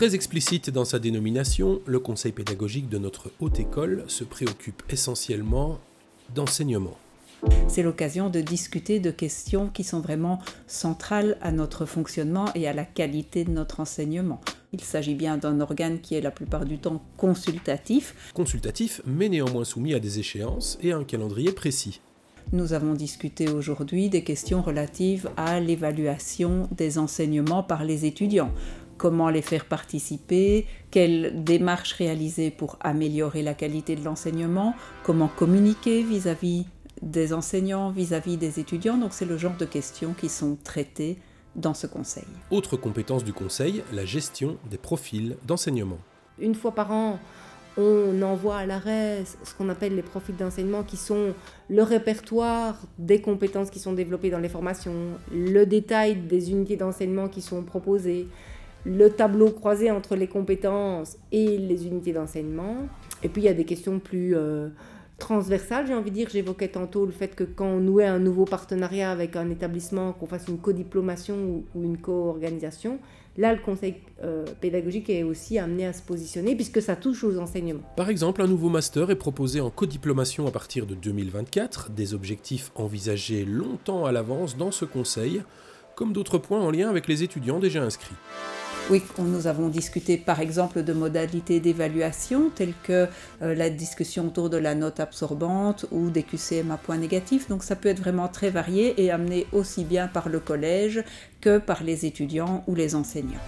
Très explicite dans sa dénomination, le conseil pédagogique de notre haute école se préoccupe essentiellement d'enseignement. C'est l'occasion de discuter de questions qui sont vraiment centrales à notre fonctionnement et à la qualité de notre enseignement. Il s'agit bien d'un organe qui est la plupart du temps consultatif. Consultatif, mais néanmoins soumis à des échéances et à un calendrier précis. Nous avons discuté aujourd'hui des questions relatives à l'évaluation des enseignements par les étudiants. Comment les faire participer, quelles démarches réaliser pour améliorer la qualité de l'enseignement, comment communiquer vis-à-vis des enseignants, vis-à-vis des étudiants. Donc c'est le genre de questions qui sont traitées dans ce conseil. Autre compétence du conseil, la gestion des profils d'enseignement. Une fois par an, on envoie à l'arrêt ce qu'on appelle les profils d'enseignement qui sont le répertoire des compétences qui sont développées dans les formations, le détail des unités d'enseignement qui sont proposées, le tableau croisé entre les compétences et les unités d'enseignement. Et puis il y a des questions plus transversales, j'ai envie de dire. J'évoquais tantôt le fait que quand on nouait un nouveau partenariat avec un établissement, qu'on fasse une codiplomation ou une co-organisation, là le conseil pédagogique est aussi amené à se positionner puisque ça touche aux enseignements. Par exemple, un nouveau master est proposé en codiplomation à partir de 2024, des objectifs envisagés longtemps à l'avance dans ce conseil, comme d'autres points en lien avec les étudiants déjà inscrits. Oui, nous avons discuté par exemple de modalités d'évaluation telles que la discussion autour de la note absorbante ou des QCM à points négatifs. Donc ça peut être vraiment très varié et amené aussi bien par le collège que par les étudiants ou les enseignants.